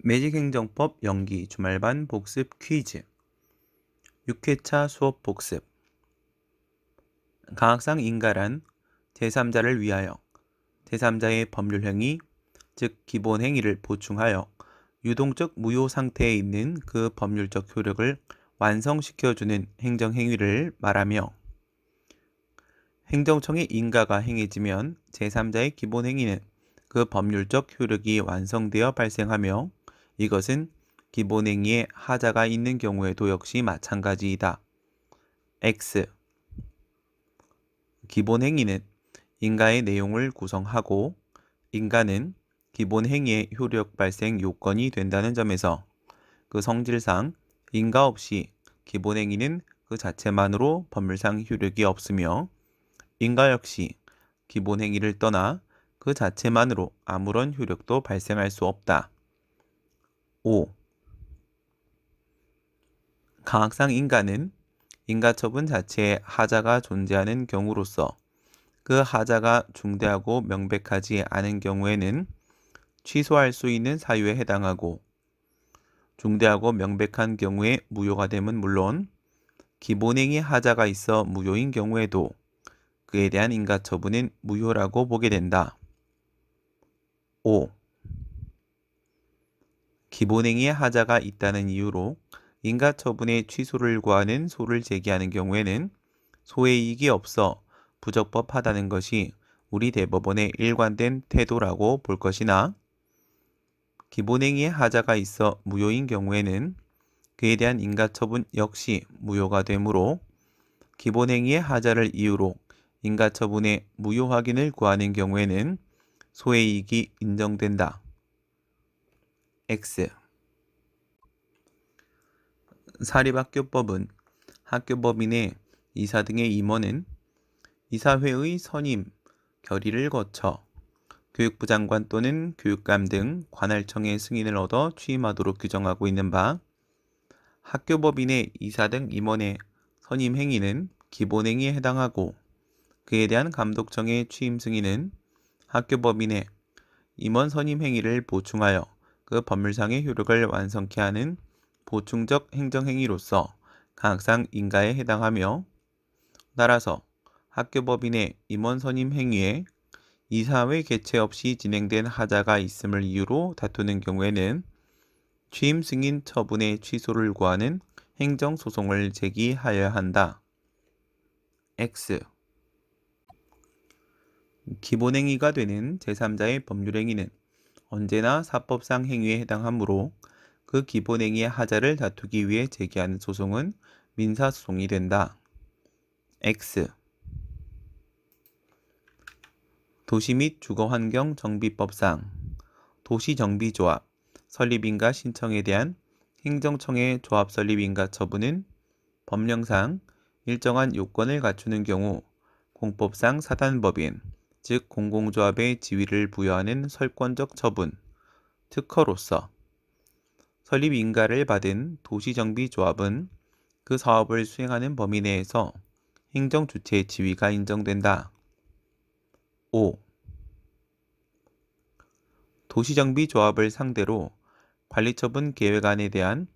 매직행정법 연기 주말반 복습 퀴즈 6회차 수업 복습 강학상 인가란 제3자를 위하여 제3자의 법률행위, 즉 기본행위를 보충하여 유동적 무효 상태에 있는 그 법률적 효력을 완성시켜주는 행정행위를 말하며 행정청의 인가가 행해지면 제3자의 기본행위는 그 법률적 효력이 완성되어 발생하며 이것은 기본행위에 하자가 있는 경우에도 역시 마찬가지이다. X. 기본행위는 인가의 내용을 구성하고 인가는 기본행위의 효력 발생 요건이 된다는 점에서 그 성질상 인가 없이 기본행위는 그 자체만으로 법률상 효력이 없으며 인가 역시 기본행위를 떠나 그 자체만으로 아무런 효력도 발생할 수 없다. 5. 강학상 인가는 인가처분 자체에 하자가 존재하는 경우로서 그 하자가 중대하고 명백하지 않은 경우에는 취소할 수 있는 사유에 해당하고 중대하고 명백한 경우에 무효가 됨은 물론 기본행위 하자가 있어 무효인 경우에도 그에 대한 인가처분은 무효라고 보게 된다. 5. 기본행위에 하자가 있다는 이유로 인가처분의 취소를 구하는 소를 제기하는 경우에는 소의 이익이 없어 부적법하다는 것이 우리 대법원의 일관된 태도라고 볼 것이나 기본행위에 하자가 있어 무효인 경우에는 그에 대한 인가처분 역시 무효가 되므로 기본행위의 하자를 이유로 인가처분의 무효 확인을 구하는 경우에는 소의 이익이 인정된다. X. 사립학교법은 학교법인의 이사 등의 임원은 이사회의 선임, 결의를 거쳐 교육부 장관 또는 교육감 등 관할청의 승인을 얻어 취임하도록 규정하고 있는 바 학교법인의 이사 등 임원의 선임 행위는 기본행위에 해당하고 그에 대한 감독청의 취임 승인은 학교법인의 임원 선임 행위를 보충하여 그 법률상의 효력을 완성케 하는 보충적 행정행위로서 강학상 인가에 해당하며 따라서 학교법인의 임원 선임 행위에 이사회 개최 없이 진행된 하자가 있음을 이유로 다투는 경우에는 취임 승인 처분의 취소를 구하는 행정소송을 제기하여야 한다. X. 기본행위가 되는 제3자의 법률행위는 언제나 사법상 행위에 해당하므로 그 기본행위의 하자를 다투기 위해 제기하는 소송은 민사소송이 된다. X. 도시 및 주거환경정비법상 도시정비조합 설립인가 신청에 대한 행정청의 조합 설립인가 처분은 법령상 일정한 요건을 갖추는 경우 공법상 사단법인, 즉 공공조합의 지위를 부여하는 설권적 처분, 특허로서 설립인가를 받은 도시정비조합은 그 사업을 수행하는 범위 내에서 행정주체의 지위가 인정된다. 5. 도시정비조합을 상대로 관리처분 계획안에 대한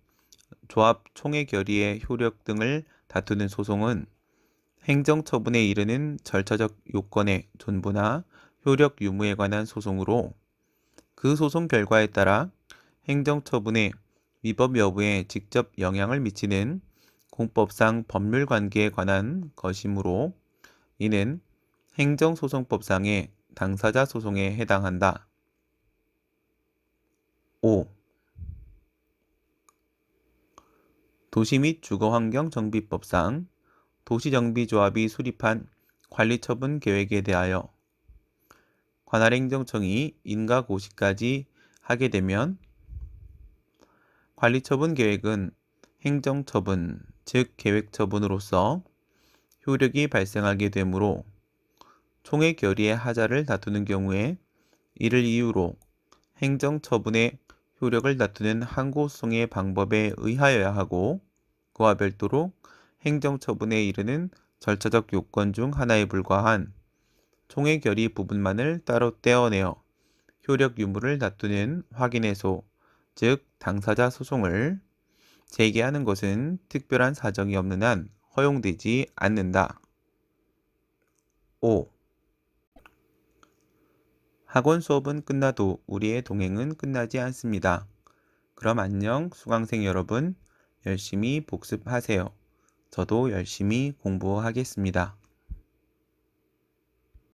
조합 총회 결의의 효력 등을 다투는 소송은 행정처분에 이르는 절차적 요건의 존부나 효력 유무에 관한 소송으로 그 소송 결과에 따라 행정처분의 위법 여부에 직접 영향을 미치는 공법상 법률관계에 관한 것이므로 이는 행정소송법상의 당사자 소송에 해당한다. 5. 도시 및 주거환경정비법상 도시정비조합이 수립한 관리처분 계획에 대하여 관할행정청이 인가고시까지 하게 되면 관리처분 계획은 행정처분, 즉 계획처분으로서 효력이 발생하게 되므로 총회 결의의 하자를 다투는 경우에 이를 이유로 행정처분의 효력을 다투는 항고소송의 방법에 의하여야 하고 그와 별도로 행정처분에 이르는 절차적 요건 중 하나에 불과한 총회 결의 부분만을 따로 떼어내어 효력 유무를 다투는 확인해소, 즉 당사자 소송을 제기하는 것은 특별한 사정이 없는 한 허용되지 않는다. 5. 학원 수업은 끝나도 우리의 동행은 끝나지 않습니다. 그럼 안녕, 수강생 여러분. 열심히 복습하세요. 저도 열심히 공부하겠습니다.